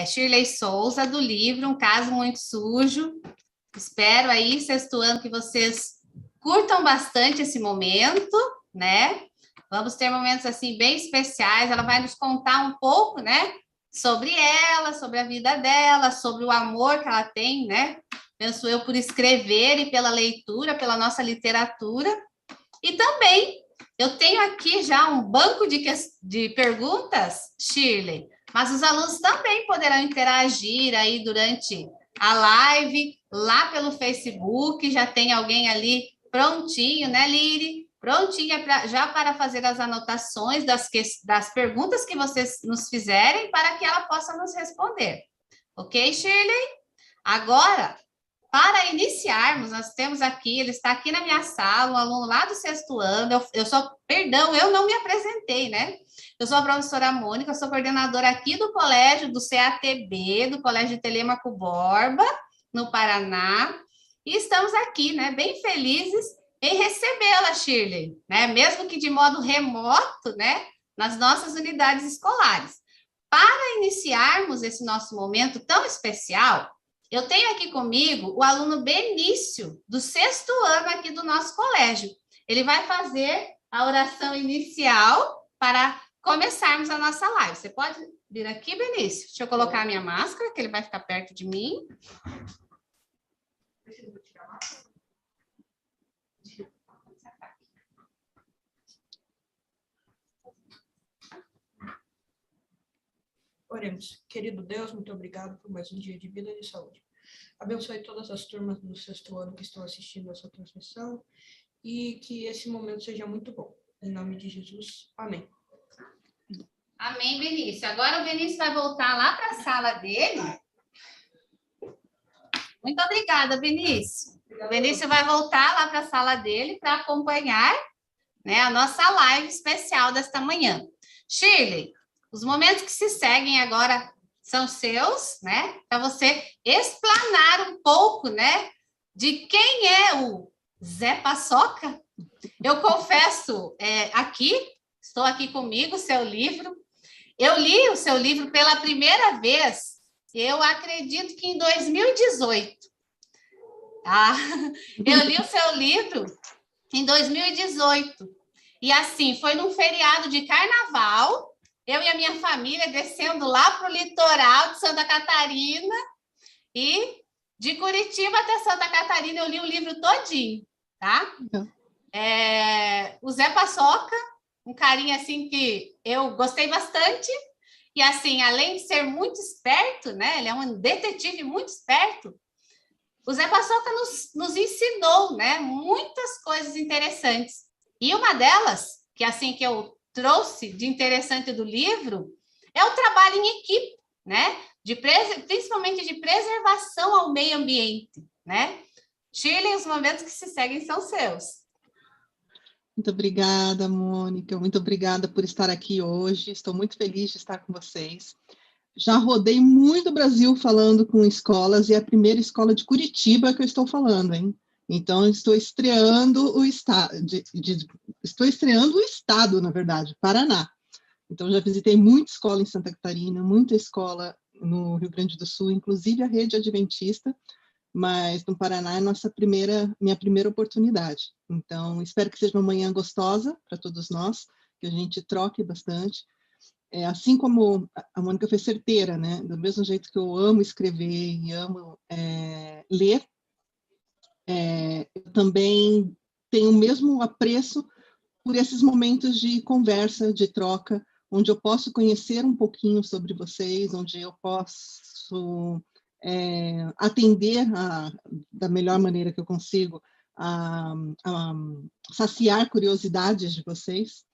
Shirley Souza, do livro Um Caso Muito Sujo. Espero aí, sexto ano, que vocês curtam bastante esse momento, né? Vamos ter momentos, assim, bem especiais. Ela vai nos contar um pouco, né? Sobre ela, sobre a vida dela, sobre o amor que ela tem, né? Penso eu, por escrever e pela leitura, pela nossa literatura. E também, eu tenho aqui já um banco de perguntas, Shirley, mas os alunos também poderão interagir aí durante a live, lá pelo Facebook, já tem alguém ali prontinho, né, Liri? Prontinha já para fazer as anotações das perguntas que vocês nos fizerem, para que ela possa nos responder. Ok, Shirley? Agora, para iniciarmos, nós temos aqui, ele está aqui na minha sala, um aluno lá do sexto ano. Eu não me apresentei, né? Eu sou a professora Mônica, sou coordenadora aqui do colégio do CATB, do Colégio Telêmaco Borba, no Paraná. E estamos aqui, né, bem felizes em recebê-la, Shirley, né? Mesmo que de modo remoto, né, nas nossas unidades escolares. Para iniciarmos esse nosso momento tão especial, eu tenho aqui comigo o aluno Benício, do sexto ano aqui do nosso colégio. Ele vai fazer a oração inicial para começarmos a nossa live. Você pode vir aqui, Benício? Deixa eu colocar a minha máscara, que ele vai ficar perto de mim. Oremos. Querido Deus, muito obrigado por mais um dia de vida e de saúde. Abençoe todas as turmas do sexto ano que estão assistindo essa transmissão e que esse momento seja muito bom. Em nome de Jesus, amém. Amém, Benício. Agora o Benício vai voltar lá para a sala dele. Muito obrigada, Benício. O Benício vai voltar lá para a sala dele para acompanhar, né, a nossa live especial desta manhã. Shirley, os momentos que se seguem agora são seus, né? Para você explanar um pouco, né, de quem é o Zé Paçoca. Eu confesso, estou aqui comigo, o seu livro. Eu li o seu livro pela primeira vez, eu acredito que em 2018. Tá? Eu li o seu livro em 2018. E assim, foi num feriado de carnaval, eu e a minha família descendo lá para o litoral de Santa Catarina, e de Curitiba até Santa Catarina eu li o livro todinho, tá? O Zé Paçoca, um carinha assim que eu gostei bastante, e assim, além de ser muito esperto, né? Ele é um detetive muito esperto. O Zé Paçoca nos ensinou, né, muitas coisas interessantes. E uma delas, que assim que eu trouxe de interessante do livro, é o trabalho em equipe, né? Principalmente de preservação ao meio ambiente, né? Shirley, os momentos que se seguem são seus. Muito obrigada, Mônica. Muito obrigada por estar aqui hoje. Estou muito feliz de estar com vocês. Já rodei muito o Brasil falando com escolas, e é a primeira escola de Curitiba que eu estou falando, hein? Então, estou estreando o estado, na verdade, Paraná. Então, já visitei muita escola em Santa Catarina, muita escola no Rio Grande do Sul, inclusive a rede adventista, mas no Paraná é minha primeira oportunidade. Então, espero que seja uma manhã gostosa para todos nós, que a gente troque bastante. Assim como a Mônica foi certeira, né? Do mesmo jeito que eu amo escrever e amo ler, eu também tenho o mesmo apreço por esses momentos de conversa, de troca, onde eu posso conhecer um pouquinho sobre vocês, onde eu posso atender da melhor maneira que eu consigo a saciar curiosidades de vocês.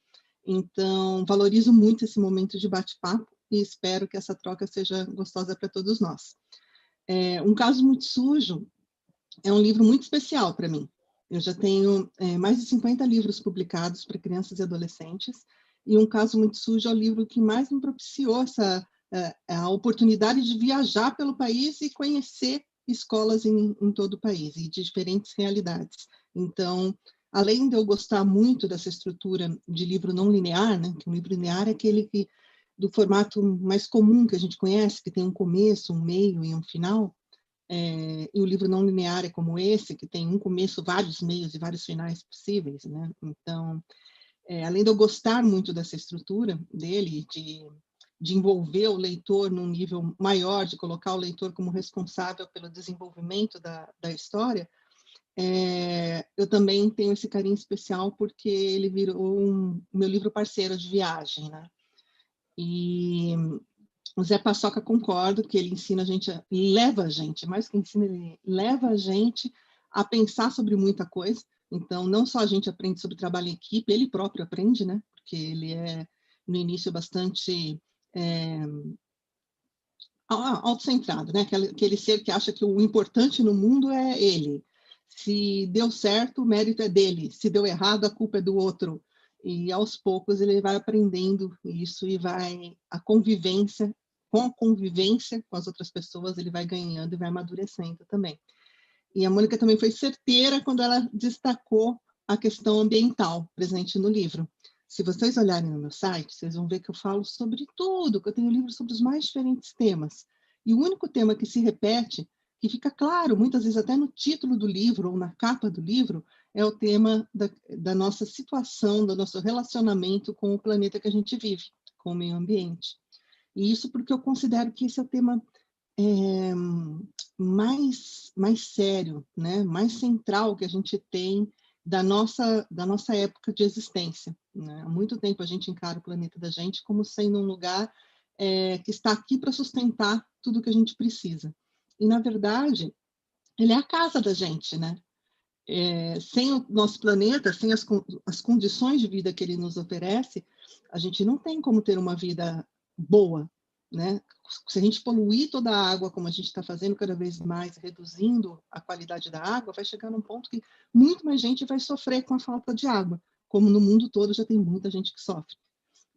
Então, valorizo muito esse momento de bate-papo e espero que essa troca seja gostosa para todos nós. Um Caso Muito Sujo é um livro muito especial para mim. Eu já tenho mais de 50 livros publicados para crianças e adolescentes, e Um Caso Muito Sujo é o livro que mais me propiciou a oportunidade de viajar pelo país e conhecer escolas em todo o país, e de diferentes realidades. Então, além de eu gostar muito dessa estrutura de livro não linear, né, que um livro linear é aquele que do formato mais comum que a gente conhece, que tem um começo, um meio e um final. E o livro não linear é como esse, que tem um começo, vários meios e vários finais possíveis, né? Então, além de eu gostar muito dessa estrutura dele, de envolver o leitor num nível maior, de colocar o leitor como responsável pelo desenvolvimento da história, eu também tenho esse carinho especial porque ele virou o meu livro parceiro de viagem, né? E o Zé Paçoca, concordo que ele ensina a gente, leva a gente, mais que ensina, ele leva a gente a pensar sobre muita coisa. Então, não só a gente aprende sobre trabalho em equipe, ele próprio aprende, né? Porque ele é, no início, bastante autocentrado, né? Aquele ser que acha que o importante no mundo é ele. Se deu certo, o mérito é dele. Se deu errado, a culpa é do outro. E, aos poucos, ele vai aprendendo isso e vai... Com a convivência com as outras pessoas, ele vai ganhando e vai amadurecendo também. E a Mônica também foi certeira quando ela destacou a questão ambiental presente no livro. Se vocês olharem no meu site, vocês vão ver que eu falo sobre tudo, que eu tenho livros sobre os mais diferentes temas. E o único tema que se repete, que fica claro, muitas vezes até no título do livro ou na capa do livro, é o tema da nossa situação, do nosso relacionamento com o planeta que a gente vive, com o meio ambiente. E isso porque eu considero que esse é o tema mais sério, né? Mais central que a gente tem da nossa época de existência, né? Há muito tempo a gente encara o planeta da gente como sendo um lugar que está aqui para sustentar tudo que a gente precisa. E, na verdade, ele é a casa da gente, né? Sem o nosso planeta, sem as condições de vida que ele nos oferece, a gente não tem como ter uma vida boa, né? Se a gente poluir toda a água, como a gente está fazendo cada vez mais, reduzindo a qualidade da água, vai chegar num ponto que muito mais gente vai sofrer com a falta de água, como no mundo todo já tem muita gente que sofre.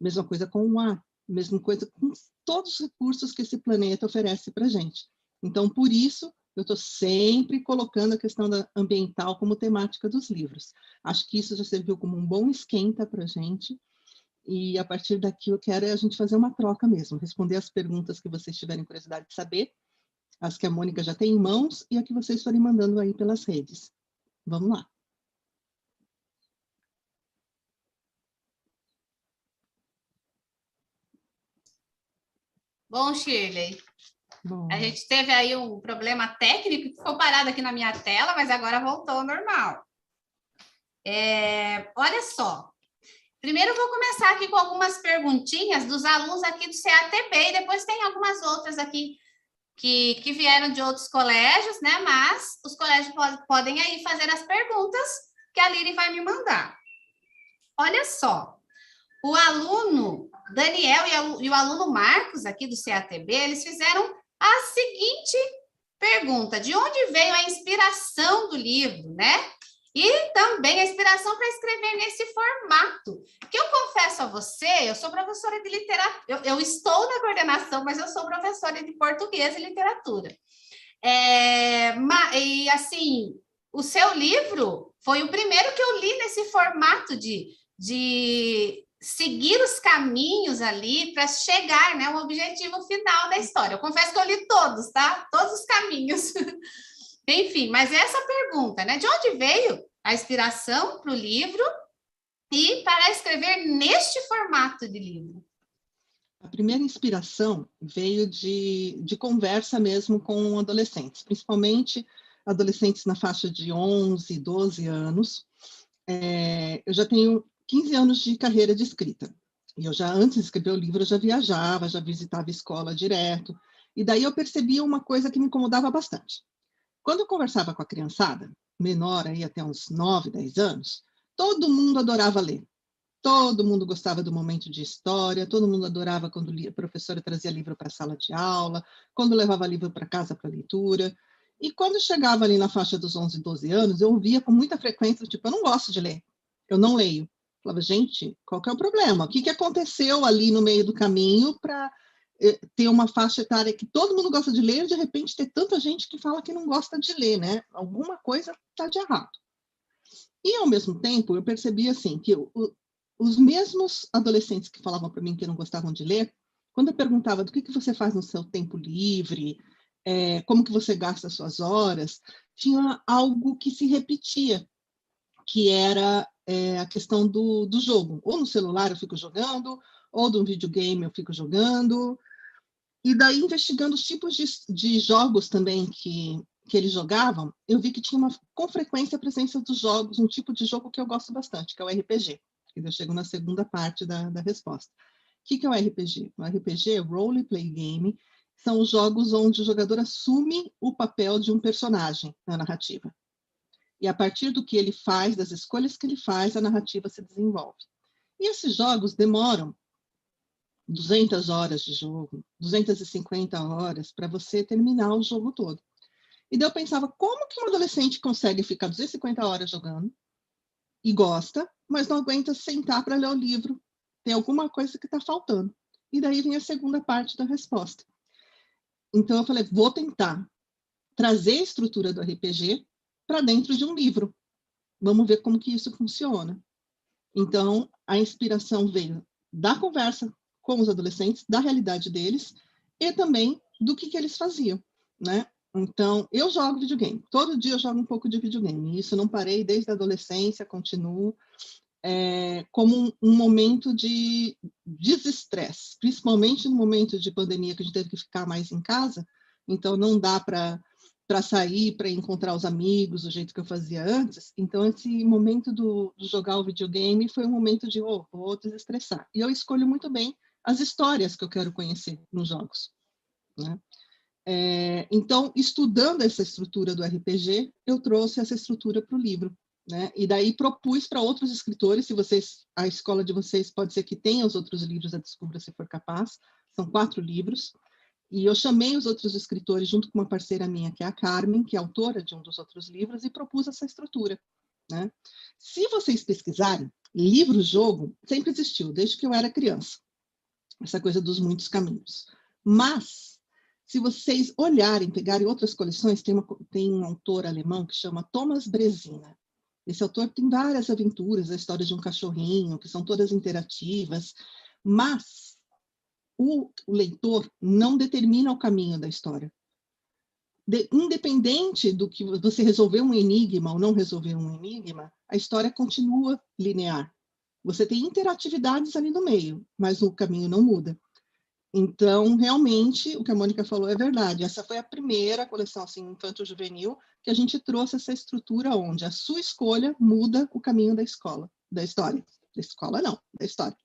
Mesma coisa com o ar, mesma coisa com todos os recursos que esse planeta oferece para a gente. Então, por isso, eu estou sempre colocando a questão ambiental como temática dos livros. Acho que isso já serviu como um bom esquenta para a gente. E, a partir daqui, eu quero a gente fazer uma troca mesmo, responder as perguntas que vocês tiverem curiosidade de saber, as que a Mônica já tem em mãos e a que vocês forem mandando aí pelas redes. Vamos lá. Bom, Shirley, Bom. A gente teve aí um problema técnico que ficou parado aqui na minha tela, mas agora voltou ao normal. Olha só. Primeiro eu vou começar aqui com algumas perguntinhas dos alunos aqui do CATB e depois tem algumas outras aqui que vieram de outros colégios, né? Mas os colégios podem aí fazer as perguntas que a Liri vai me mandar. Olha só, o aluno Daniel e o aluno Marcos aqui do CATB, eles fizeram a seguinte pergunta: de onde veio a inspiração do livro, né? E também a inspiração para escrever nesse formato. Que eu confesso a você, eu sou professora de literatura, eu estou na coordenação, mas eu sou professora de português e literatura. E assim, o seu livro foi o primeiro que eu li nesse formato de seguir os caminhos ali para chegar, né, ao objetivo final da história. Eu confesso que eu li todos, tá? Todos os caminhos. Enfim, mas essa pergunta, né? De onde veio a inspiração para o livro e para escrever neste formato de livro? A primeira inspiração veio de conversa mesmo com adolescentes, principalmente adolescentes na faixa de 11, 12 anos. Eu já tenho 15 anos de carreira de escrita. E eu já, antes de escrever o livro, eu já viajava, já visitava a escola direto. E daí eu percebia uma coisa que me incomodava bastante. Quando eu conversava com a criançada, menor aí até uns 9, 10 anos, todo mundo adorava ler. Todo mundo gostava do momento de história, todo mundo adorava quando a professora trazia livro para a sala de aula, quando levava livro para casa para leitura. E quando chegava ali na faixa dos 11, 12 anos, eu ouvia com muita frequência, tipo, eu não gosto de ler, eu não leio. Eu falava, gente, qual que é o problema? O que aconteceu ali no meio do caminho para ter uma faixa etária que todo mundo gosta de ler e, de repente, ter tanta gente que fala que não gosta de ler, né? Alguma coisa está de errado. E, ao mesmo tempo, eu percebi, assim, que os mesmos adolescentes que falavam para mim que não gostavam de ler, quando eu perguntava do que você faz no seu tempo livre, como que você gasta as suas horas, tinha algo que se repetia, que era a questão do jogo. Ou no celular eu fico jogando, ou de um videogame eu fico jogando. E daí, investigando os tipos de jogos também que eles jogavam, eu vi que tinha com frequência a presença dos jogos, um tipo de jogo que eu gosto bastante, que é o RPG. Eu chego na segunda parte da resposta. O que é o RPG? O RPG é Role Play Game, são os jogos onde o jogador assume o papel de um personagem na narrativa. E a partir do que ele faz, das escolhas que ele faz, a narrativa se desenvolve. E esses jogos demoram 200 horas de jogo, 250 horas para você terminar o jogo todo. E daí eu pensava, como que um adolescente consegue ficar 250 horas jogando e gosta, mas não aguenta sentar para ler o livro? Tem alguma coisa que está faltando. E daí vem a segunda parte da resposta. Então eu falei, vou tentar trazer a estrutura do RPG para dentro de um livro. Vamos ver como que isso funciona. Então, a inspiração veio da conversa com os adolescentes, da realidade deles, e também do que eles faziam, né? Então, eu jogo videogame. Todo dia eu jogo um pouco de videogame. Isso não parei desde a adolescência, continuo como um momento de desestresse, principalmente no momento de pandemia, que a gente teve que ficar mais em casa. Então, não dá para sair, para encontrar os amigos, do jeito que eu fazia antes. Então, esse momento do jogar o videogame foi um momento de, vou desestressar. E eu escolho muito bem as histórias que eu quero conhecer nos jogos, né? Então, estudando essa estrutura do RPG, eu trouxe essa estrutura para o livro, né? E daí propus para outros escritores, se vocês, a escola de vocês pode ser que tenha os outros livros da Descubra se for capaz, são 4 livros, e eu chamei os outros escritores junto com uma parceira minha, que é a Carmen, que é autora de um dos outros livros, e propus essa estrutura, né? Se vocês pesquisarem, livro-jogo sempre existiu, desde que eu era criança, essa coisa dos muitos caminhos. Mas, se vocês olharem, pegarem outras coleções, tem um autor alemão que chama Thomas Brezina. Esse autor tem várias aventuras, a história de um cachorrinho, que são todas interativas, mas o leitor não determina o caminho da história. Independente do que você resolver um enigma ou não resolver um enigma, a história continua linear. Você tem interatividades ali no meio, mas o caminho não muda. Então, realmente, o que a Mônica falou é verdade. Essa foi a primeira coleção assim, infanto-juvenil que a gente trouxe essa estrutura onde a sua escolha muda o caminho da escola, da história. Da escola não, da história.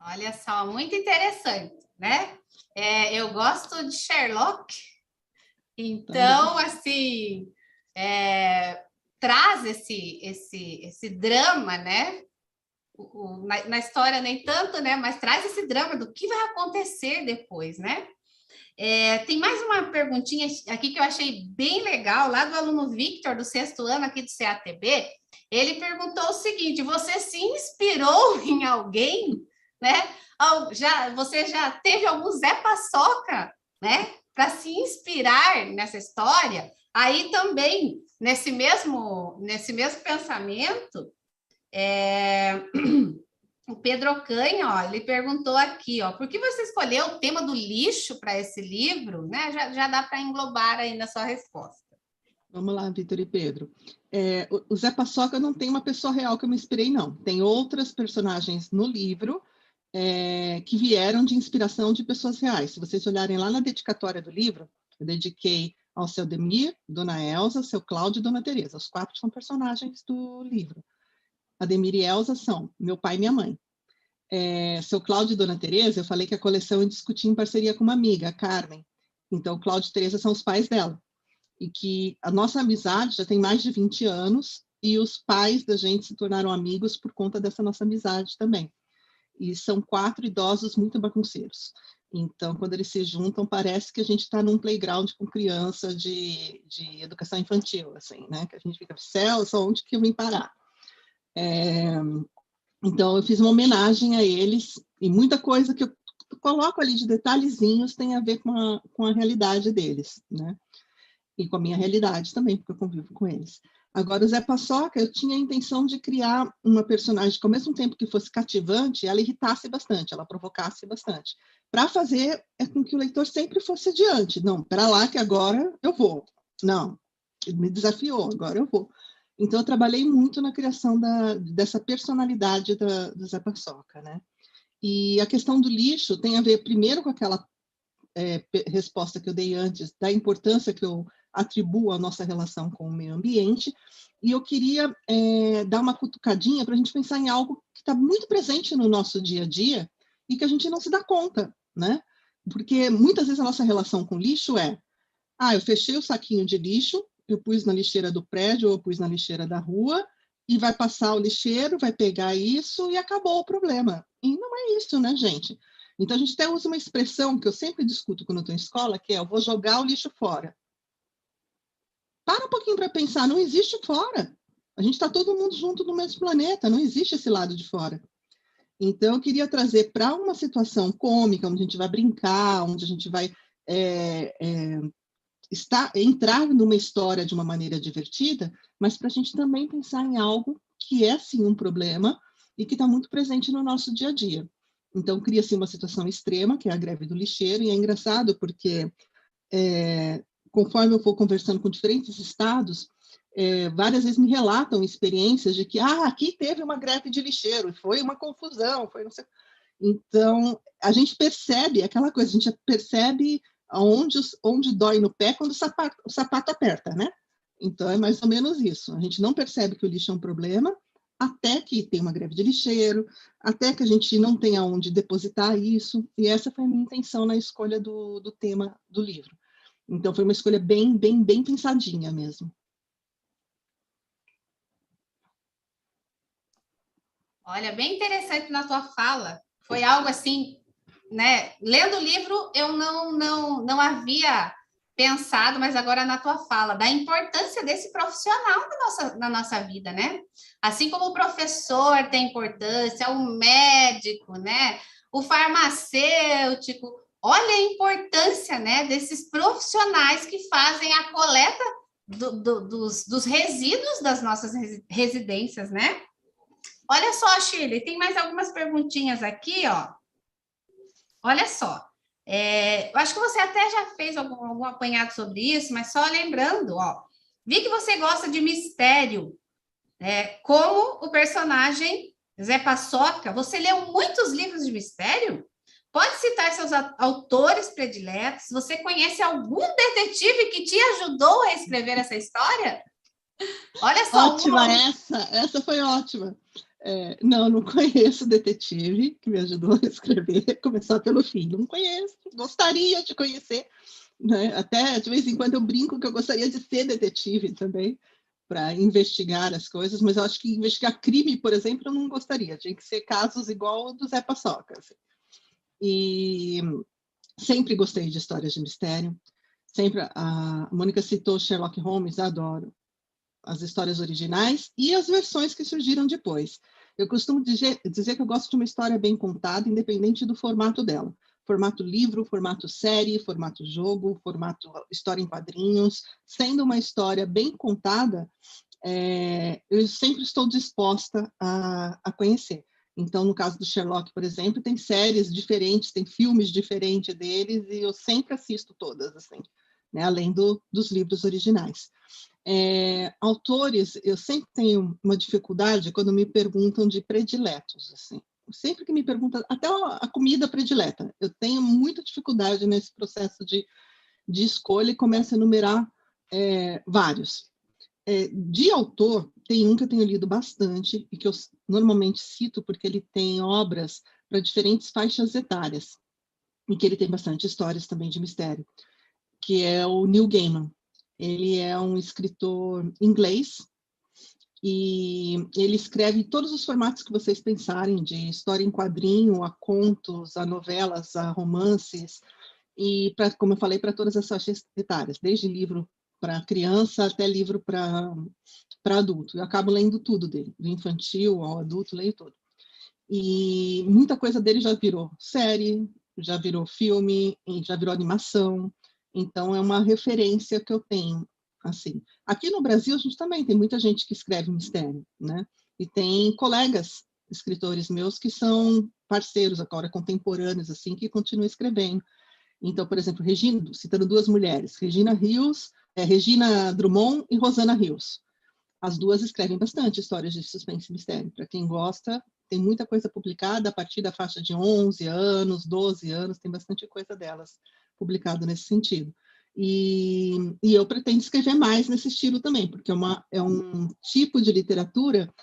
Olha só, muito interessante, né? Eu gosto de Sherlock, então, assim, traz esse drama, né? Na história nem tanto, né? Mas traz esse drama do que vai acontecer depois, né? Tem mais uma perguntinha aqui que eu achei bem legal, lá do aluno Victor, do 6º ano aqui do CATB. Ele perguntou o seguinte: você se inspirou em alguém, né? Você já teve algum Zé Paçoca, né? Para se inspirar nessa história? Aí também, nesse mesmo pensamento, o Pedro Canha, ó, ele perguntou aqui, ó, por que você escolheu o tema do lixo para esse livro? Né? Já dá para englobar aí na sua resposta. Vamos lá, Vitor e Pedro. O Zé Paçoca não tem uma pessoa real que eu me inspirei, não. Tem outras personagens no livro que vieram de inspiração de pessoas reais. Se vocês olharem lá na dedicatória do livro, eu dediquei ao seu Demir, Dona Elza, seu Cláudio e Dona Teresa. Os 4 são personagens do livro. Ademir e Elza são meu pai e minha mãe. Seu Cláudio e Dona Teresa, eu falei que a coleção eu discuti em parceria com uma amiga, a Carmen. Então, Cláudio e Teresa são os pais dela. E que a nossa amizade já tem mais de 20 anos e os pais da gente se tornaram amigos por conta dessa nossa amizade também. E são 4 idosos muito bagunceiros. Então, quando eles se juntam, parece que a gente está num playground com criança de educação infantil, assim, né? Que a gente fica, céu, só onde que eu vim parar? Então, eu fiz uma homenagem a eles, e muita coisa que eu coloco ali de detalhezinhos tem a ver com a realidade deles, né? E com a minha realidade também, porque eu convivo com eles. Agora, o Zé Paçoca, eu tinha a intenção de criar uma personagem que, ao mesmo tempo que fosse cativante, ela irritasse bastante, ela provocasse bastante, para fazer com que o leitor sempre fosse adiante. Não, para lá que agora eu vou. Não, me desafiou, agora eu vou. Então, eu trabalhei muito na criação dessa personalidade do Zé Paçoca, né? E a questão do lixo tem a ver, primeiro, com aquela resposta que eu dei antes, da importância que eu atribuo à nossa relação com o meio ambiente, e eu queria dar uma cutucadinha para a gente pensar em algo que está muito presente no nosso dia a dia e que a gente não se dá conta, né? Porque muitas vezes a nossa relação com lixo eu fechei o saquinho de lixo, eu pus na lixeira do prédio ou eu pus na lixeira da rua, e vai passar o lixeiro, vai pegar isso e acabou o problema. E não é isso, né, gente? Então, a gente até usa uma expressão que eu sempre discuto quando eu estou em escola, que é: eu vou jogar o lixo fora. Para um pouquinho para pensar, não existe fora. A gente está todo mundo junto no mesmo planeta, não existe esse lado de fora. Então, eu queria trazer para uma situação cômica, onde a gente vai brincar, onde a gente vai entrar numa história de uma maneira divertida, mas para a gente também pensar em algo que é, sim, um problema e que está muito presente no nosso dia a dia. Então, cria-se uma situação extrema, que é a greve do lixeiro, e é engraçado porque, conforme eu for conversando com diferentes estados, várias vezes me relatam experiências de que, aqui teve uma greve de lixeiro, foi uma confusão, foi não sei... Então, a gente percebe aquela coisa, a gente percebe onde dói no pé quando o sapato aperta, né? Então, é mais ou menos isso. A gente não percebe que o lixo é um problema, até que tem uma greve de lixeiro, até que a gente não tenha onde depositar isso, e essa foi a minha intenção na escolha do tema do livro. Então, foi uma escolha bem pensadinha mesmo. Olha, bem interessante na tua fala, foi algo assim, né? Lendo o livro, eu não havia pensado, mas agora na tua fala, da importância desse profissional na nossa vida, né? Assim como o professor tem importância, o médico, né? O farmacêutico, olha a importância, né, desses profissionais que fazem a coleta dos resíduos das nossas residências, né? Olha só, Shirley, tem mais algumas perguntinhas aqui, ó. Olha só, eu acho que você até já fez algum apanhado sobre isso, mas só lembrando, ó, vi que você gosta de mistério, como o personagem Zé Paçoca. Você leu muitos livros de mistério? Pode citar seus autores prediletos? Você conhece algum detetive que te ajudou a escrever essa história? Olha só. Ótima essa foi ótima. Não conheço detetive que me ajudou a escrever, começar pelo fim. Não conheço, gostaria de conhecer, né? Até de vez em quando eu brinco que eu gostaria de ser detetive também, para investigar as coisas, mas eu acho que investigar crime, por exemplo, eu não gostaria. Tinha que ser casos igual ao do Zé Paçoca. Assim. E sempre gostei de histórias de mistério. Sempre a Mônica citou Sherlock Holmes, adoro as histórias originais e as versões que surgiram depois. Eu costumo dizer que eu gosto de uma história bem contada, independente do formato dela. Formato livro, formato série, formato jogo, formato história em quadrinhos. Sendo uma história bem contada, eu sempre estou disposta a conhecer. Então, no caso do Sherlock, por exemplo, tem séries diferentes, tem filmes diferentes deles, e eu sempre assisto todas, assim, né? Além dos livros originais. Autores, eu sempre tenho uma dificuldade quando me perguntam de prediletos, assim. Sempre que me perguntam, até a comida predileta, eu tenho muita dificuldade nesse processo de escolha e começo a enumerar vários. De autor, tem um que eu tenho lido bastante e que eu normalmente cito porque ele tem obras para diferentes faixas etárias e que ele tem bastante histórias também de mistério, que é o Neil Gaiman. Ele é um escritor inglês e ele escreve todos os formatos que vocês pensarem, de história em quadrinho, a contos, a novelas, a romances, e, como eu falei, para todas as faixas etárias, desde livro para criança até livro para adulto. Eu acabo lendo tudo dele, do infantil ao adulto, leio tudo. E muita coisa dele já virou série, já virou filme, já virou animação. Então, é uma referência que eu tenho assim. Aqui no Brasil, a gente também tem muita gente que escreve mistério, né? E tem colegas escritores meus que são parceiros agora, contemporâneos, assim, que continuam escrevendo. Então, por exemplo, Regina, citando duas mulheres, Regina Drummond e Rosana Rios. As duas escrevem bastante histórias de suspense e mistério. Para quem gosta, tem muita coisa publicada a partir da faixa de 11 anos, 12 anos, tem bastante coisa delas publicada nesse sentido. E eu pretendo escrever mais nesse estilo também, porque é um tipo de literatura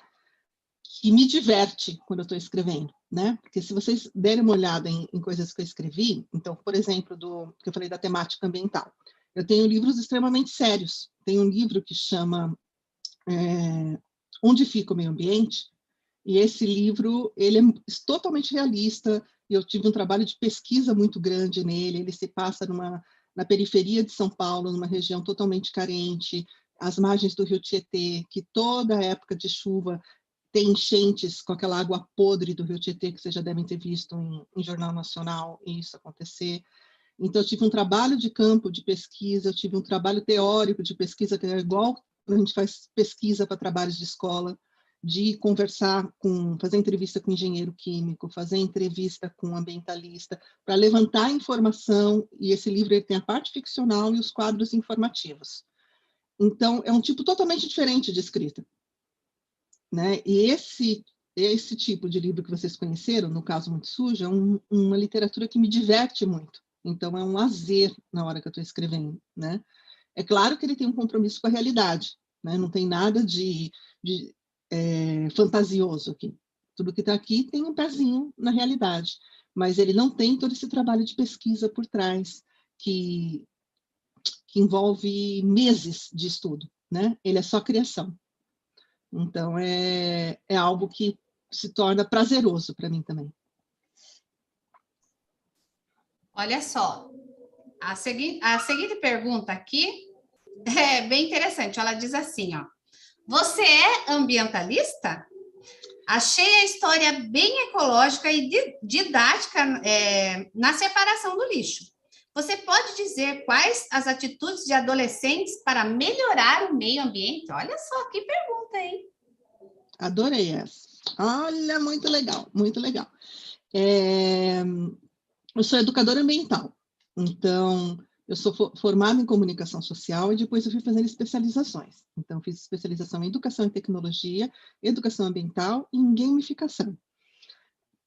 que me diverte quando eu estou escrevendo, né? Porque se vocês derem uma olhada em coisas que eu escrevi, então, por exemplo, que eu falei da temática ambiental, eu tenho livros extremamente sérios. Tem um livro que chama Onde Fica o Meio Ambiente, e esse livro ele é totalmente realista, e eu tive um trabalho de pesquisa muito grande nele. Ele se passa na periferia de São Paulo, numa região totalmente carente, às margens do Rio Tietê, que toda época de chuva tem enchentes com aquela água podre do Rio Tietê, que vocês já devem ter visto em Jornal Nacional, isso acontecer. Então, eu tive um trabalho de campo de pesquisa, eu tive um trabalho teórico de pesquisa, que é igual a gente faz pesquisa para trabalhos de escola, de fazer entrevista com engenheiro químico, fazer entrevista com ambientalista, para levantar informação, e esse livro ele tem a parte ficcional e os quadros informativos. Então, é um tipo totalmente diferente de escrita, né? E esse tipo de livro que vocês conheceram, no caso Muito Sujo, é uma literatura que me diverte muito. Então, é um lazer na hora que eu estou escrevendo, né? É claro que ele tem um compromisso com a realidade, né? Não tem nada de fantasioso aqui. Tudo que está aqui tem um pezinho na realidade, mas ele não tem todo esse trabalho de pesquisa por trás, que envolve meses de estudo, né? Ele é só criação. Então, é algo que se torna prazeroso para mim também. Olha só, a seguinte pergunta aqui é bem interessante. Ela diz assim, ó: você é ambientalista? Achei a história bem ecológica e didática na separação do lixo. Você pode dizer quais as atitudes de adolescentes para melhorar o meio ambiente? Olha só que pergunta, hein? Adorei essa. Olha, muito legal, muito legal. Eu sou educadora ambiental, então eu sou formada em comunicação social e depois eu fui fazendo especializações. Então, fiz especialização em educação e tecnologia, educação ambiental e em gamificação.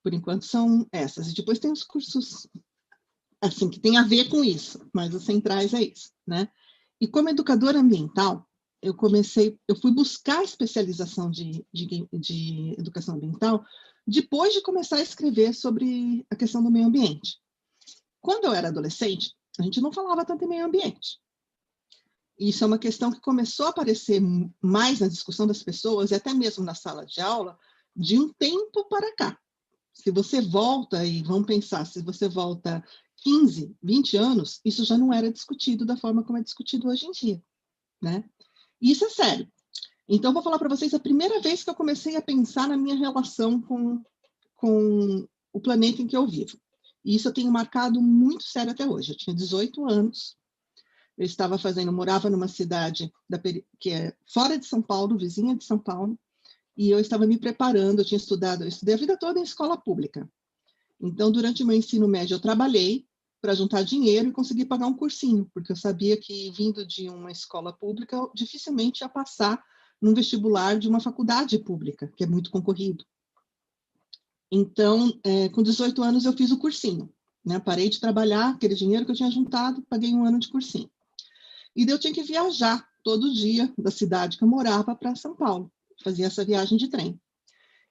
Por enquanto são essas. E depois tem os cursos assim que tem a ver com isso, mas os centrais é isso, né? E como educadora ambiental, eu fui buscar a especialização de educação ambiental depois de começar a escrever sobre a questão do meio ambiente. Quando eu era adolescente, a gente não falava tanto em meio ambiente. Isso é uma questão que começou a aparecer mais na discussão das pessoas, e até mesmo na sala de aula, de um tempo para cá. Se você volta, e vamos pensar, se você volta 15, 20 anos, isso já não era discutido da forma como é discutido hoje em dia, né? E isso é sério. Então, vou falar para vocês a primeira vez que eu comecei a pensar na minha relação com o planeta em que eu vivo. E isso eu tenho marcado muito sério até hoje. Eu tinha 18 anos, eu morava numa cidade que é fora de São Paulo, vizinha de São Paulo, e eu estava me preparando, eu estudei a vida toda em escola pública. Então, durante o meu ensino médio, eu trabalhei para juntar dinheiro e conseguir pagar um cursinho, porque eu sabia que, vindo de uma escola pública, eu dificilmente ia passar num vestibular de uma faculdade pública, que é muito concorrido. Então, com 18 anos, eu fiz o cursinho, né? Parei de trabalhar, aquele dinheiro que eu tinha juntado, paguei um ano de cursinho. E daí eu tinha que viajar todo dia da cidade que eu morava para São Paulo, fazia essa viagem de trem.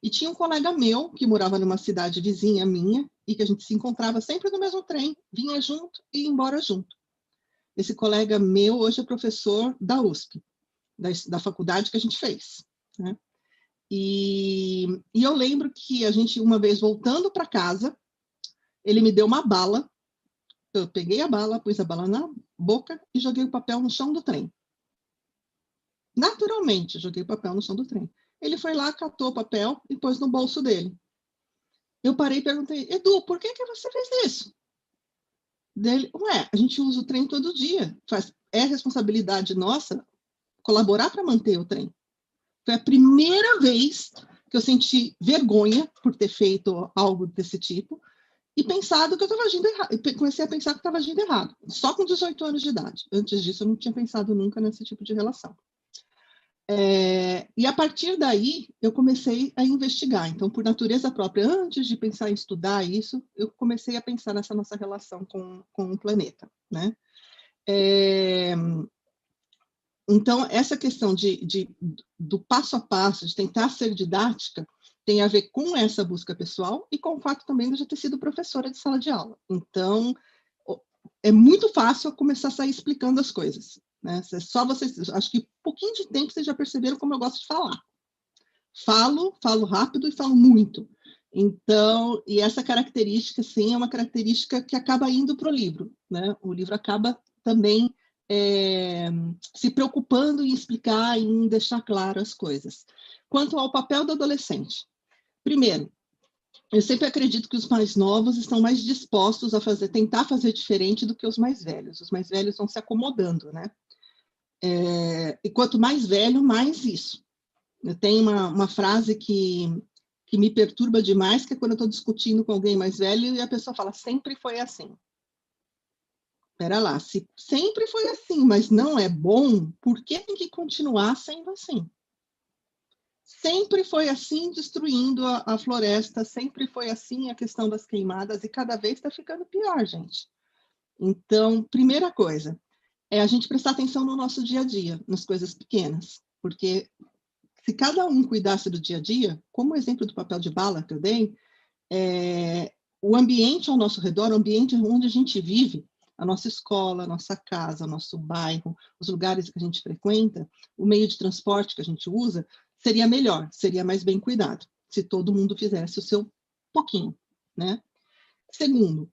E tinha um colega meu que morava numa cidade vizinha minha e que a gente se encontrava sempre no mesmo trem, vinha junto e ia embora junto. Esse colega meu hoje é professor da USP, da faculdade que a gente fez, né? E eu lembro que a gente, uma vez voltando para casa, ele me deu uma bala, eu peguei a bala, pus a bala na boca e joguei o papel no chão do trem. Naturalmente, joguei o papel no chão do trem. Ele foi lá, catou o papel e pôs no bolso dele. Eu parei e perguntei: Edu, por que você fez isso? Dele: a gente usa o trem todo dia. É responsabilidade nossa colaborar para manter o trem. Foi a primeira vez que eu senti vergonha por ter feito algo desse tipo e pensado que eu estava agindo errado. Comecei a pensar que estava agindo errado, só com 18 anos de idade. Antes disso, eu não tinha pensado nunca nesse tipo de relação. E a partir daí, eu comecei a investigar. Então, por natureza própria, antes de pensar em estudar isso, eu comecei a pensar nessa nossa relação com o planeta, né? Então, essa questão do passo a passo, de tentar ser didática, tem a ver com essa busca pessoal e com o fato também de eu já ter sido professora de sala de aula. Então, é muito fácil eu começar a sair explicando as coisas, né? Só vocês, acho que um pouquinho de tempo vocês já perceberam como eu gosto de falar. Falo rápido e falo muito. Então, e essa característica, sim, é uma característica que acaba indo para o livro, né? O livro acaba também se preocupando em explicar e em deixar claro as coisas. Quanto ao papel do adolescente, primeiro, eu sempre acredito que os mais novos estão mais dispostos a tentar fazer diferente do que os mais velhos. Os mais velhos vão se acomodando, né? E quanto mais velho, mais isso. Eu tenho uma frase que me perturba demais, que é quando eu estou discutindo com alguém mais velho e a pessoa fala, sempre foi assim. Espera lá, se sempre foi assim, mas não é bom, por que tem que continuar sendo assim? Sempre foi assim, destruindo a floresta, sempre foi assim a questão das queimadas, e cada vez está ficando pior, gente. Então, primeira coisa, é a gente prestar atenção no nosso dia a dia, nas coisas pequenas, porque se cada um cuidasse do dia a dia, como o exemplo do papel de bala que eu dei, o ambiente ao nosso redor, o ambiente onde a gente vive, a nossa escola, a nossa casa, o nosso bairro, os lugares que a gente frequenta, o meio de transporte que a gente usa, seria melhor, seria mais bem cuidado, se todo mundo fizesse o seu pouquinho, né? Segundo,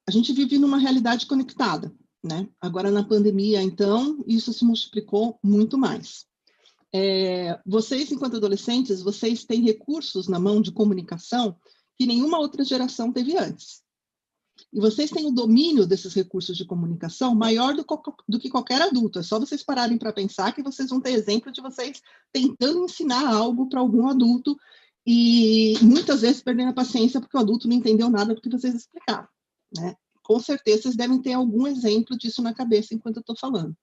a gente vive numa realidade conectada, né? Agora, na pandemia, então, isso se multiplicou muito mais. Vocês, enquanto adolescentes, vocês têm recursos na mão de comunicação que nenhuma outra geração teve antes. E vocês têm o domínio desses recursos de comunicação maior do que qualquer adulto. É só vocês pararem para pensar que vocês vão ter exemplo de vocês tentando ensinar algo para algum adulto e muitas vezes perdendo a paciência porque o adulto não entendeu nada do que vocês explicaram, né? Com certeza vocês devem ter algum exemplo disso na cabeça enquanto eu estou falando.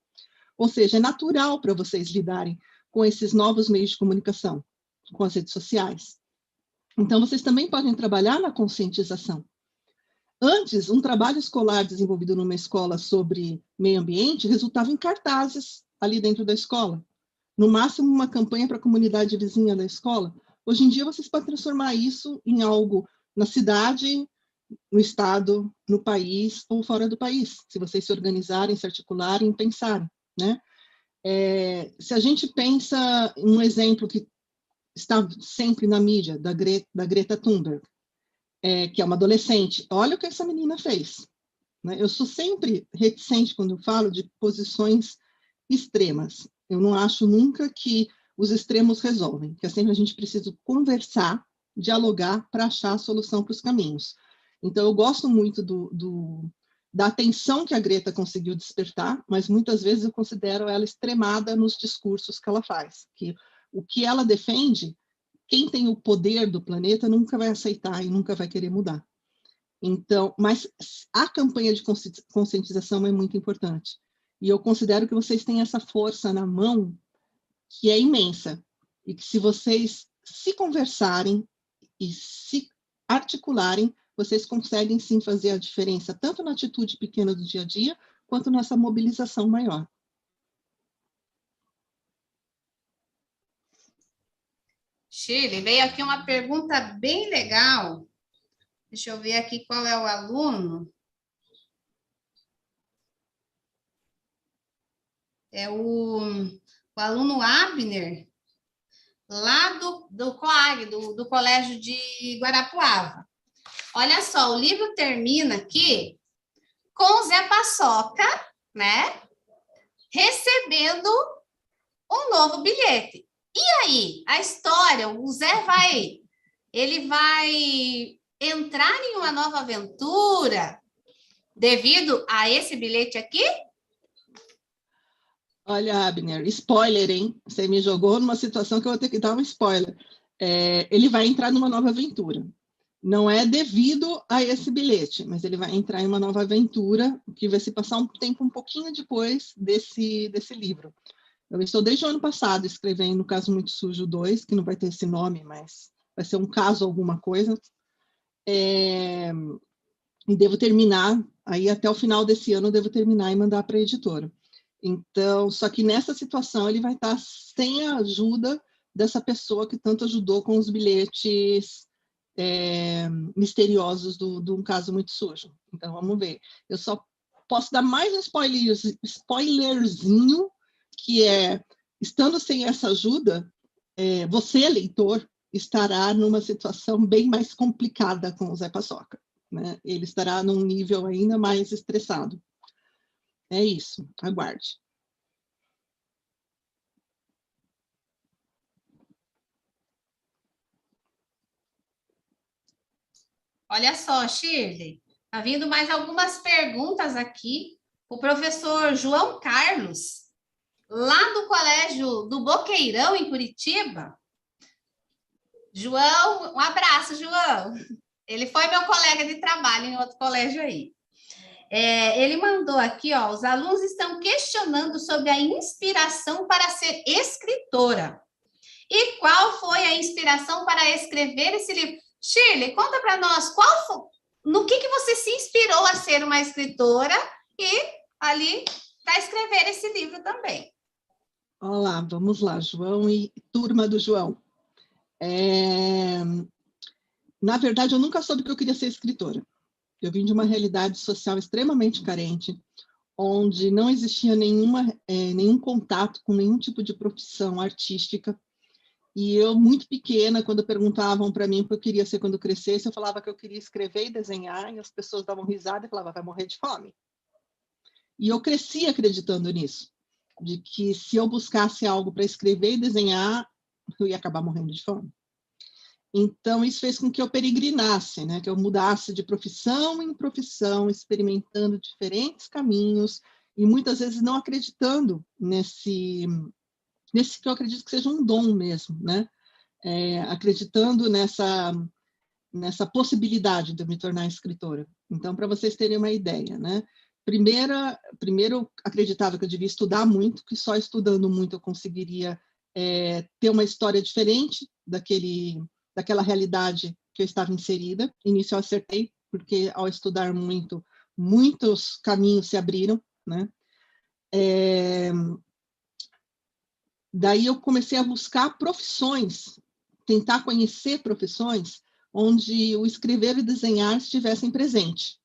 Ou seja, é natural para vocês lidarem com esses novos meios de comunicação, com as redes sociais. Então, vocês também podem trabalhar na conscientização. Antes, um trabalho escolar desenvolvido numa escola sobre meio ambiente resultava em cartazes ali dentro da escola. No máximo, uma campanha para a comunidade vizinha da escola. Hoje em dia, vocês podem transformar isso em algo na cidade, no estado, no país ou fora do país, se vocês se organizarem, se articularem e pensarem, né? Se a gente pensa em um exemplo que está sempre na mídia, da Greta Thunberg, que é uma adolescente, olha o que essa menina fez, né? Eu sou sempre reticente quando falo de posições extremas. Eu não acho nunca que os extremos resolvem, que sempre a gente precisa conversar, dialogar para achar a solução para os caminhos. Então, eu gosto muito da atenção que a Greta conseguiu despertar, mas muitas vezes eu considero ela extremada nos discursos que ela faz, que o que ela defende, quem tem o poder do planeta nunca vai aceitar e nunca vai querer mudar. Então, mas a campanha de conscientização é muito importante. E eu considero que vocês têm essa força na mão que é imensa. E que se vocês se conversarem e se articularem, vocês conseguem sim fazer a diferença, tanto na atitude pequena do dia a dia, quanto nessa mobilização maior. Shirley, veio aqui uma pergunta bem legal. Deixa eu ver aqui qual é o aluno. É o aluno Abner, lá do COAG, do Colégio de Guarapuava. Olha só, o livro termina aqui com o Zé Paçoca, né, recebendo um novo bilhete. E aí, a história, o Zé ele vai entrar em uma nova aventura devido a esse bilhete aqui? Olha, Abner, spoiler, hein? Você me jogou numa situação que eu vou ter que dar um spoiler. Ele vai entrar numa nova aventura. Não é devido a esse bilhete, mas ele vai entrar em uma nova aventura que vai se passar um tempo um pouquinho depois desse livro. Eu estou desde o ano passado escrevendo Caso Muito Sujo 2, que não vai ter esse nome, mas vai ser um caso alguma coisa. E devo terminar, aí até o final desse ano eu devo terminar e mandar para a editora. Então, só que nessa situação ele vai estar sem a ajuda dessa pessoa que tanto ajudou com os bilhetes misteriosos de um caso muito sujo. Então, vamos ver. Eu só posso dar mais um spoilerzinho, que estando sem essa ajuda, você, leitor, estará numa situação bem mais complicada com o Zé Paçoca, né? Ele estará num nível ainda mais estressado. É isso, aguarde. Olha só, Shirley, tá vindo mais algumas perguntas aqui. O professor João Carlos, lá do Colégio do Boqueirão, em Curitiba. João, um abraço, João. Ele foi meu colega de trabalho em outro colégio aí. Ele mandou aqui, ó, os alunos estão questionando sobre a inspiração para ser escritora. E qual foi a inspiração para escrever esse livro? Shirley, conta para nós, no que você se inspirou a ser uma escritora e ali para escrever esse livro também. Olá, vamos lá, João e turma do João. Na verdade, eu nunca soube que eu queria ser escritora. Eu vim de uma realidade social extremamente carente, onde não existia nenhum contato com nenhum tipo de profissão artística. E eu, muito pequena, quando perguntavam para mim o que eu queria ser quando crescesse, eu falava que eu queria escrever e desenhar, e as pessoas davam risada e falavam, vai morrer de fome. E eu cresci acreditando nisso, de que se eu buscasse algo para escrever e desenhar, eu ia acabar morrendo de fome. Então, isso fez com que eu peregrinasse, né? Que eu mudasse de profissão em profissão, experimentando diferentes caminhos, e muitas vezes não acreditando nesse que eu acredito que seja um dom mesmo, né? Acreditando nessa possibilidade de eu me tornar escritora. Então, para vocês terem uma ideia, né? Primeiro, eu acreditava que eu devia estudar muito, que só estudando muito eu conseguiria ter uma história diferente daquela realidade que eu estava inserida. E nisso eu acertei, porque ao estudar muito, muitos caminhos se abriram, né? Daí eu comecei a buscar profissões, tentar conhecer profissões onde o escrever e desenhar estivessem presentes.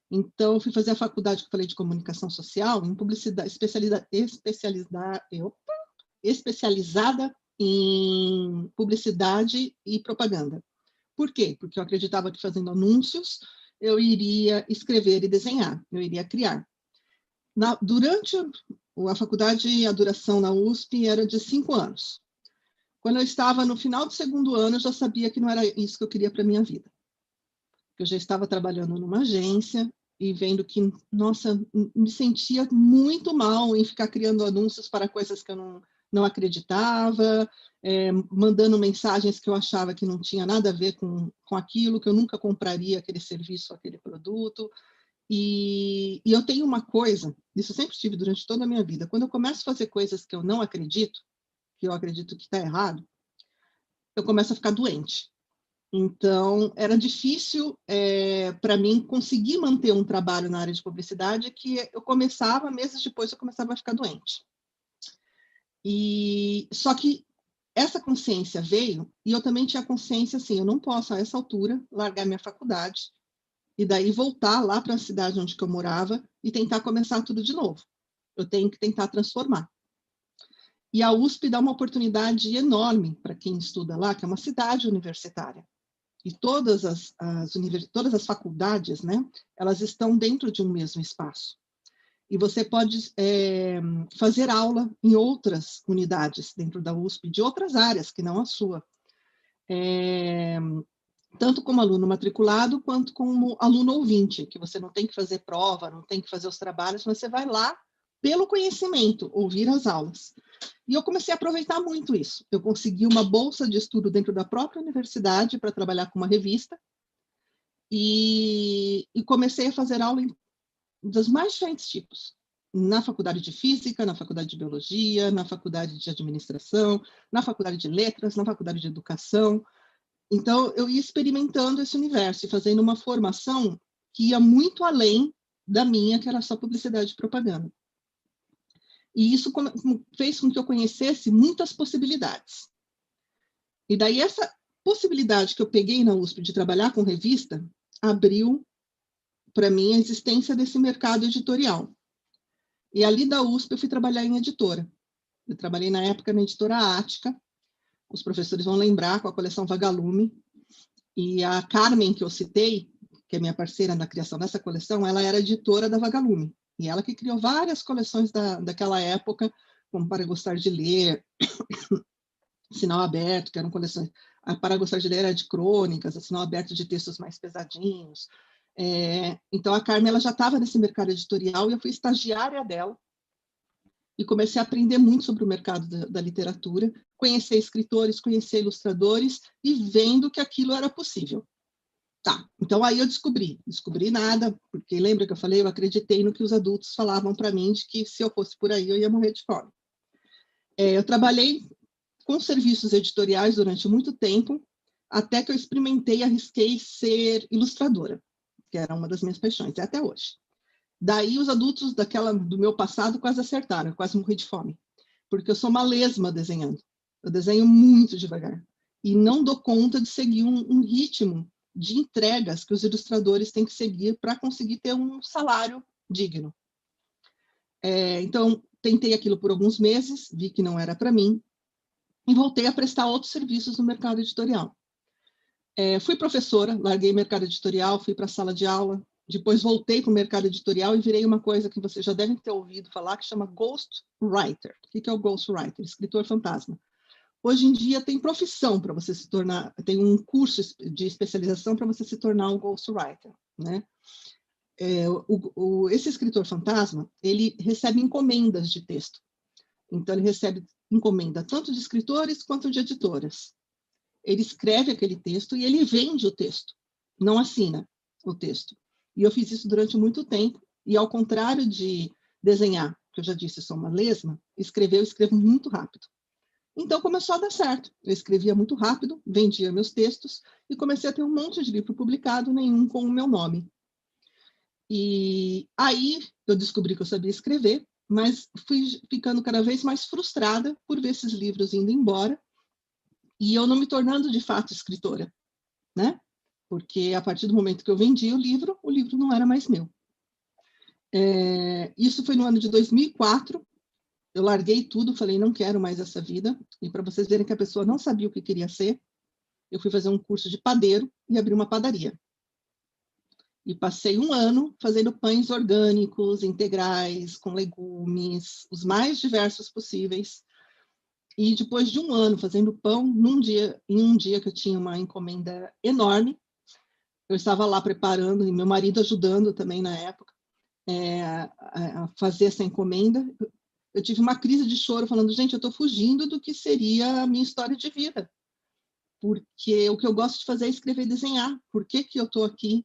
Então, eu fui fazer a faculdade que eu falei de comunicação social, em publicidade, especializada em publicidade e propaganda. Por quê? Porque eu acreditava que fazendo anúncios eu iria escrever e desenhar, eu iria criar. Durante a faculdade, a duração na USP era de 5 anos. Quando eu estava no final do segundo ano, eu já sabia que não era isso que eu queria para a minha vida. Eu já estava trabalhando numa agência e vendo que, nossa, me sentia muito mal em ficar criando anúncios para coisas que eu não acreditava, mandando mensagens que eu achava que não tinha nada a ver com aquilo, que eu nunca compraria aquele serviço, aquele produto. E eu tenho uma coisa, isso eu sempre tive durante toda a minha vida, quando eu começo a fazer coisas que eu não acredito, que eu acredito que está errado, eu começo a ficar doente. Então, era difícil para mim conseguir manter um trabalho na área de publicidade, que eu começava, meses depois eu começava a ficar doente. Só que essa consciência veio, e eu também tinha consciência, assim, eu não posso, a essa altura, largar minha faculdade, e daí voltar lá para a cidade onde eu morava e tentar começar tudo de novo. Eu tenho que tentar transformar. E a USP dá uma oportunidade enorme para quem estuda lá, que é uma cidade universitária. E todas as faculdades, né, elas estão dentro de um mesmo espaço. E você pode fazer aula em outras unidades dentro da USP, de outras áreas, que não a sua. Tanto como aluno matriculado, quanto como aluno ouvinte, que você não tem que fazer prova, não tem que fazer os trabalhos, mas você vai lá pelo conhecimento, ouvir as aulas. E eu comecei a aproveitar muito isso. Eu consegui uma bolsa de estudo dentro da própria universidade para trabalhar com uma revista, e comecei a fazer aula dos mais diferentes tipos. Na faculdade de Física, na faculdade de Biologia, na faculdade de Administração, na faculdade de Letras, na faculdade de Educação. Então, eu ia experimentando esse universo e fazendo uma formação que ia muito além da minha, que era só publicidade e propaganda. E isso fez com que eu conhecesse muitas possibilidades. E daí, essa possibilidade que eu peguei na USP de trabalhar com revista, abriu para mim a existência desse mercado editorial. E ali da USP eu fui trabalhar em editora. Eu trabalhei na época na editora Ática, os professores vão lembrar, com a coleção Vagalume, e a Carmen, que eu citei, que é minha parceira na criação dessa coleção, ela era editora da Vagalume, e ela que criou várias coleções daquela época, como Para Gostar de Ler, Sinal Aberto, que eram coleções. A Para Gostar de Ler era de crônicas, a Sinal Aberto de textos mais pesadinhos. Então, a Carmen ela já estava nesse mercado editorial, e eu fui estagiária dela, e comecei a aprender muito sobre o mercado da literatura, conhecer escritores, conhecer ilustradores, e vendo que aquilo era possível. Tá, então aí eu descobri nada, porque lembra que eu falei, eu acreditei no que os adultos falavam para mim, de que se eu fosse por aí, eu ia morrer de fome. Eu trabalhei com serviços editoriais durante muito tempo, até que eu experimentei e arrisquei ser ilustradora, que era uma das minhas paixões, e até hoje. Daí os adultos do meu passado quase acertaram, eu quase morri de fome, porque eu sou uma lesma desenhando. Eu desenho muito devagar e não dou conta de seguir um ritmo de entregas que os ilustradores têm que seguir para conseguir ter um salário digno. Então, tentei aquilo por alguns meses, vi que não era para mim, e voltei a prestar outros serviços no mercado editorial. Fui professora, larguei o mercado editorial, fui para a sala de aula, depois voltei para o mercado editorial e virei uma coisa que vocês já devem ter ouvido falar, que chama ghostwriter. O que é o ghostwriter? Escritor fantasma. Hoje em dia tem profissão para você se tornar, tem um curso de especialização para você se tornar um ghostwriter, né? Esse escritor fantasma, ele recebe encomendas de texto. Então, ele recebe encomenda tanto de escritores quanto de editoras. Ele escreve aquele texto e ele vende o texto, não assina o texto. E eu fiz isso durante muito tempo, e ao contrário de desenhar, que eu já disse, eu sou uma lesma, eu escrevo muito rápido. Então começou a dar certo. Eu escrevia muito rápido, vendia meus textos, e comecei a ter um monte de livro publicado, nenhum com o meu nome. E aí eu descobri que eu sabia escrever, mas fui ficando cada vez mais frustrada por ver esses livros indo embora, e eu não me tornando de fato escritora, né? Porque a partir do momento que eu vendi o livro não era mais meu. Isso foi no ano de 2004, eu larguei tudo, falei, não quero mais essa vida, e para vocês verem que a pessoa não sabia o que queria ser, eu fui fazer um curso de padeiro e abri uma padaria. E passei um ano fazendo pães orgânicos, integrais, com legumes, os mais diversos possíveis. E depois de um ano fazendo pão, em um dia que eu tinha uma encomenda enorme, eu estava lá preparando, e meu marido ajudando também na época, a fazer essa encomenda. Eu tive uma crise de choro, falando, gente, eu estou fugindo do que seria a minha história de vida. Porque o que eu gosto de fazer é escrever e desenhar. Por que eu estou aqui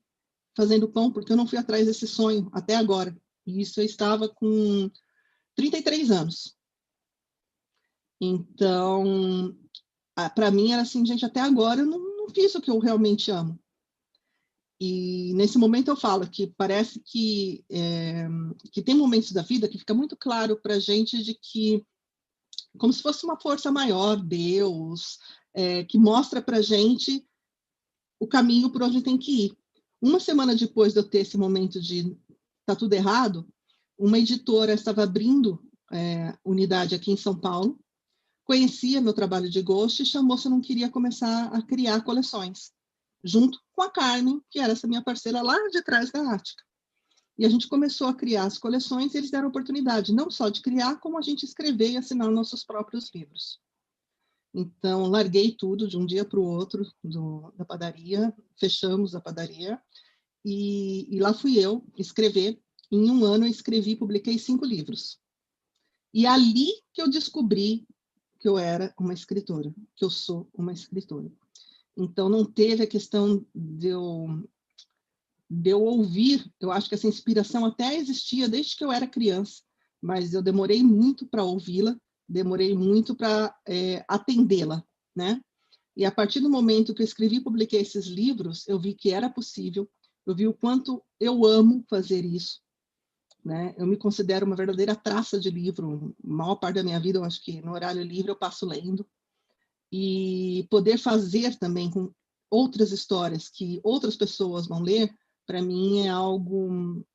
fazendo pão? Porque eu não fui atrás desse sonho até agora. E isso eu estava com 33 anos. Então, para mim era assim, gente, até agora eu não fiz o que eu realmente amo. E nesse momento eu falo que parece que tem momentos da vida que fica muito claro para a gente de que, como se fosse uma força maior, Deus, que mostra para a gente o caminho por onde tem que ir. Uma semana depois de eu ter esse momento de tá tudo errado, uma editora estava abrindo unidade aqui em São Paulo, conhecia meu trabalho de ghost e chamou se eu não queria começar a criar coleções, junto com a Carmen, que era essa minha parceira lá de trás da Ática. E a gente começou a criar as coleções, e eles deram oportunidade não só de criar, como a gente escrever e assinar nossos próprios livros. Então, larguei tudo de um dia para o outro da padaria, fechamos a padaria, e lá fui eu escrever. Em um ano eu escrevi e publiquei 5 livros. E ali que eu descobri que eu era uma escritora, que eu sou uma escritora. Então, não teve a questão de eu ouvir. Eu acho que essa inspiração até existia desde que eu era criança, mas eu demorei muito para ouvi-la, demorei muito para atendê-la, né? E a partir do momento que eu escrevi e publiquei esses livros, eu vi que era possível, eu vi o quanto eu amo fazer isso, né? Eu me considero uma verdadeira traça de livro, a maior parte da minha vida, eu acho que no horário livre eu passo lendo, e poder fazer também com outras histórias que outras pessoas vão ler, para mim é algo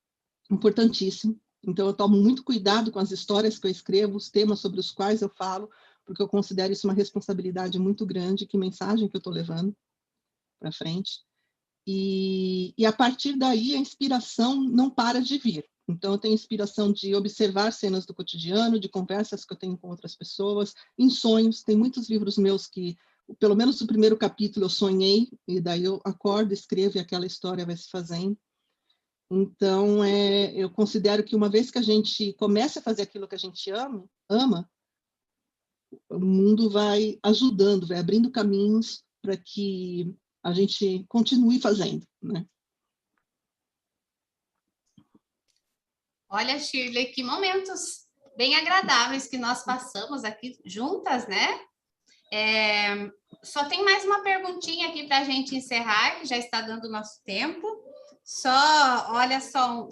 importantíssimo. Então, eu tomo muito cuidado com as histórias que eu escrevo, os temas sobre os quais eu falo, porque eu considero isso uma responsabilidade muito grande, que mensagem que eu estou levando para frente. E a partir daí, a inspiração não para de vir. Então, eu tenho inspiração de observar cenas do cotidiano, de conversas que eu tenho com outras pessoas, em sonhos. Tem muitos livros meus que, pelo menos o primeiro capítulo, eu sonhei, e daí eu acordo, escrevo e aquela história vai se fazendo. Então, eu considero que uma vez que a gente começa a fazer aquilo que a gente ama, o mundo vai ajudando, vai abrindo caminhos para que a gente continue fazendo, né? Olha, Shirley, que momentos bem agradáveis que nós passamos aqui juntas, né? Só tem mais uma perguntinha aqui para a gente encerrar, que já está dando o nosso tempo. Olha só,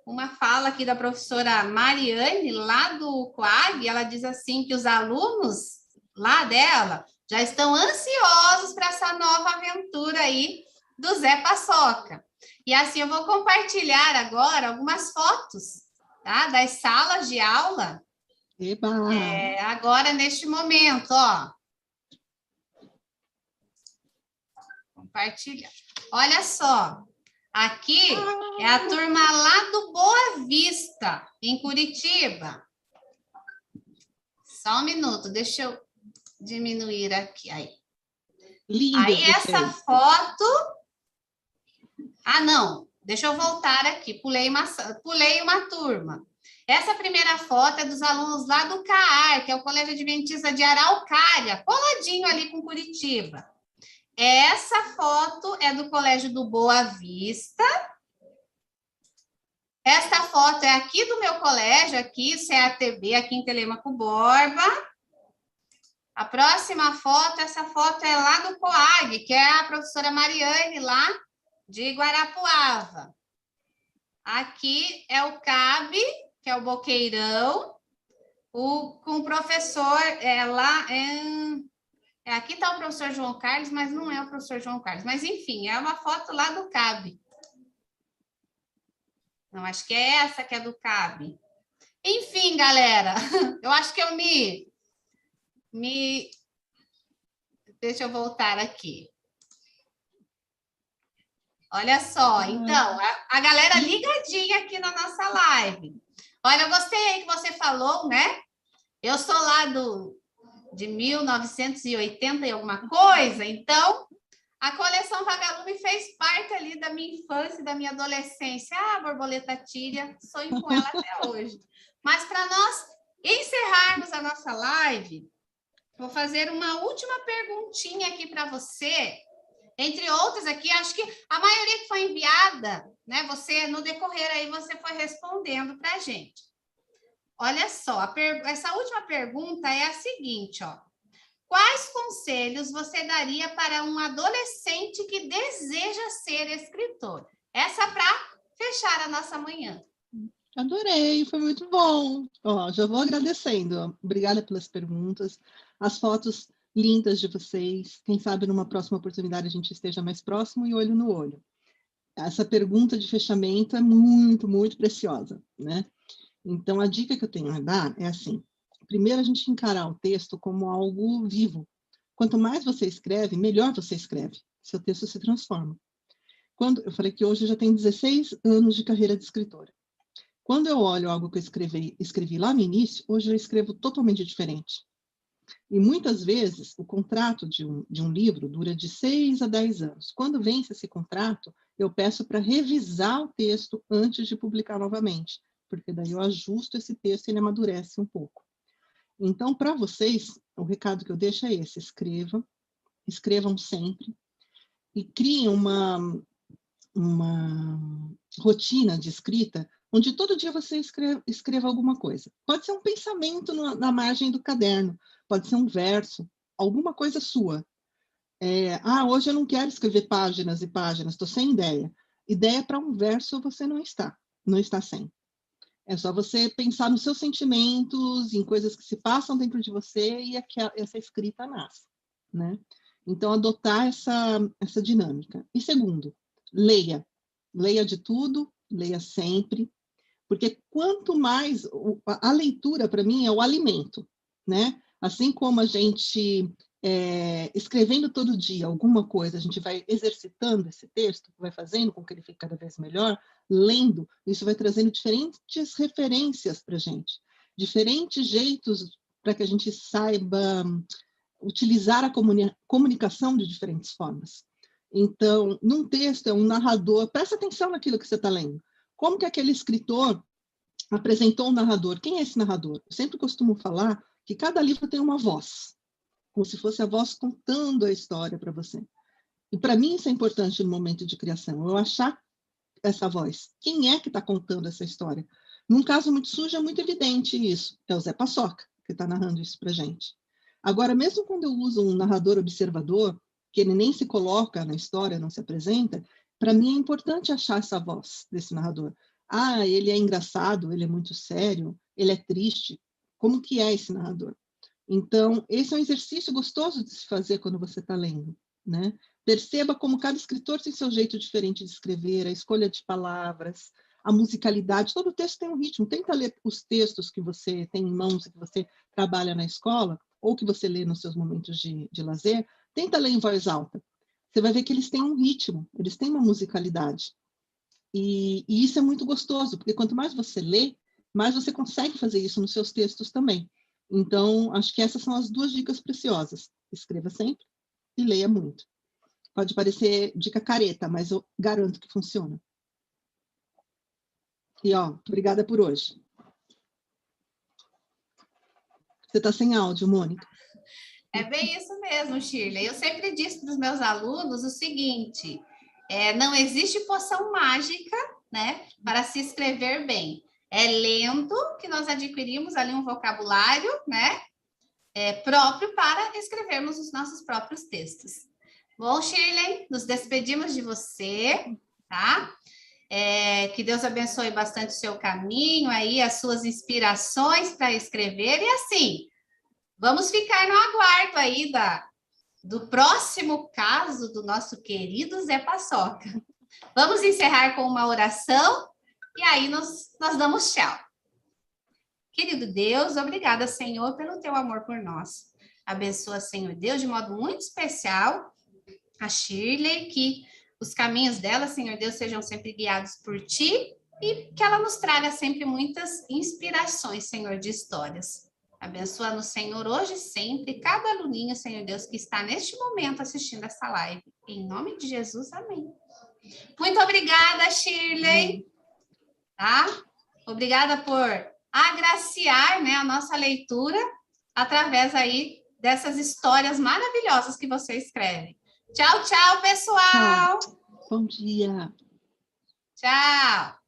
uma fala aqui da professora Mariane, lá do COAG, ela diz assim que os alunos lá dela já estão ansiosos para essa nova aventura aí do Zé Paçoca. E assim, eu vou compartilhar agora algumas fotos, tá? Das salas de aula. Agora, neste momento, ó. Compartilhar. Olha só, aqui é a turma lá do Boa Vista, em Curitiba. Só um minuto, deixa eu diminuir aqui. Aí essa foto... Ah, não, deixa eu voltar aqui, pulei uma turma. Essa primeira foto é dos alunos lá do CAAR, que é o Colégio Adventista de Araucária, coladinho ali com Curitiba. Essa foto é do Colégio do Boa Vista. Esta foto é aqui do meu colégio, aqui, CATB, aqui em Telêmaco Borba. A próxima foto, essa foto é lá do COAG, que é a professora Mariane, lá de Guarapuava. Aqui é o CAB, que é o Boqueirão, com o professor aqui está o professor João Carlos, mas não é o professor João Carlos. Mas, enfim, é uma foto lá do CAB. Não, acho que é essa que é do CAB. Enfim, galera, eu acho que eu Deixa eu voltar aqui. Olha só, então, a galera ligadinha aqui na nossa live. Olha, eu gostei aí que você falou, né? Eu sou lá de 1980 e alguma coisa, então a coleção Vagalume fez parte ali da minha infância e da minha adolescência. Ah, borboleta tíria, sonho com ela até hoje. Mas para nós encerrarmos a nossa live, vou fazer uma última perguntinha aqui para você. Entre outras aqui, acho que a maioria que foi enviada, né? Você, no decorrer aí, você foi respondendo para a gente. Olha só, essa última pergunta é a seguinte, ó. Quais conselhos você daria para um adolescente que deseja ser escritor? Essa para fechar a nossa manhã. Adorei, foi muito bom. Ó, já vou agradecendo. Obrigada pelas perguntas. As fotos lindas de vocês. Quem sabe numa próxima oportunidade a gente esteja mais próximo e olho no olho. Essa pergunta de fechamento é muito, muito preciosa, né? Então, a dica que eu tenho a dar é assim. Primeiro, a gente encarar o texto como algo vivo. Quanto mais você escreve, melhor você escreve. Seu texto se transforma. Eu falei que hoje eu já tenho 16 anos de carreira de escritora. Quando eu olho algo que eu escrevi lá no início, hoje eu escrevo totalmente diferente. E muitas vezes o contrato de um livro dura de 6 a 10 anos. Quando vence esse contrato, eu peço para revisar o texto antes de publicar novamente, porque daí eu ajusto esse texto e ele amadurece um pouco. Então, para vocês, o recado que eu deixo é esse: escrevam sempre e criem uma rotina de escrita onde todo dia você escreva alguma coisa. Pode ser um pensamento na margem do caderno, pode ser um verso, alguma coisa sua. Hoje eu não quero escrever páginas e páginas, estou sem ideia. Ideia para um verso você não está sem. É só você pensar nos seus sentimentos, em coisas que se passam dentro de você e essa escrita nasce, né? Então, adotar essa dinâmica. E segundo, leia. Leia de tudo, leia sempre, porque quanto mais... A leitura, para mim, é o alimento, né? Assim como a gente, escrevendo todo dia alguma coisa, a gente vai exercitando esse texto, vai fazendo com que ele fique cada vez melhor, lendo, isso vai trazendo diferentes referências para a gente, diferentes jeitos para que a gente saiba utilizar a comunicação de diferentes formas. Então, num texto, é um narrador, presta atenção naquilo que você está lendo. Como que aquele escritor apresentou um narrador? Quem é esse narrador? Eu sempre costumo falar que cada livro tem uma voz, como se fosse a voz contando a história para você. E para mim isso é importante no momento de criação, eu achar essa voz. Quem é que está contando essa história? Num caso muito sujo, é muito evidente isso. É o Zé Paçoca que está narrando isso para a gente. Agora, mesmo quando eu uso um narrador observador, que ele nem se coloca na história, não se apresenta, para mim é importante achar essa voz desse narrador. Ele é engraçado, ele é muito sério, ele é triste. Como que é esse narrador? Então, esse é um exercício gostoso de se fazer quando você está lendo, né? Perceba como cada escritor tem seu jeito diferente de escrever, a escolha de palavras, a musicalidade. Todo texto tem um ritmo. Tenta ler os textos que você tem em mãos, que você trabalha na escola, ou que você lê nos seus momentos de lazer. Tenta ler em voz alta. Você vai ver que eles têm um ritmo, eles têm uma musicalidade. E isso é muito gostoso, porque quanto mais você lê, mais você consegue fazer isso nos seus textos também. Então, acho que essas são as duas dicas preciosas. Escreva sempre e leia muito. Pode parecer dica careta, mas eu garanto que funciona. E, obrigada por hoje. Você está sem áudio, Mônica. É bem isso mesmo, Shirley. Eu sempre disse para os meus alunos o seguinte: não existe poção mágica, né, para se escrever bem. É lendo que nós adquirimos ali um vocabulário, né, próprio para escrevermos os nossos próprios textos. Bom, Shirley, nos despedimos de você, tá? Que Deus abençoe bastante o seu caminho aí, as suas inspirações para escrever. E assim, vamos ficar no aguardo aí do próximo caso do nosso querido Zé Paçoca. Vamos encerrar com uma oração e aí nós damos tchau. Querido Deus, obrigada, Senhor, pelo teu amor por nós. Abençoa, Senhor Deus, de modo muito especial a Shirley, que os caminhos dela, Senhor Deus, sejam sempre guiados por ti e que ela nos traga sempre muitas inspirações, Senhor, de histórias. Abençoa-nos, Senhor, hoje e sempre, cada aluninho, Senhor Deus, que está neste momento assistindo essa live. Em nome de Jesus, amém. Muito obrigada, Shirley. Tá? Obrigada por agraciar, né, a nossa leitura através aí dessas histórias maravilhosas que você escreve. Tchau, tchau, pessoal! Tchau. Bom dia! Tchau!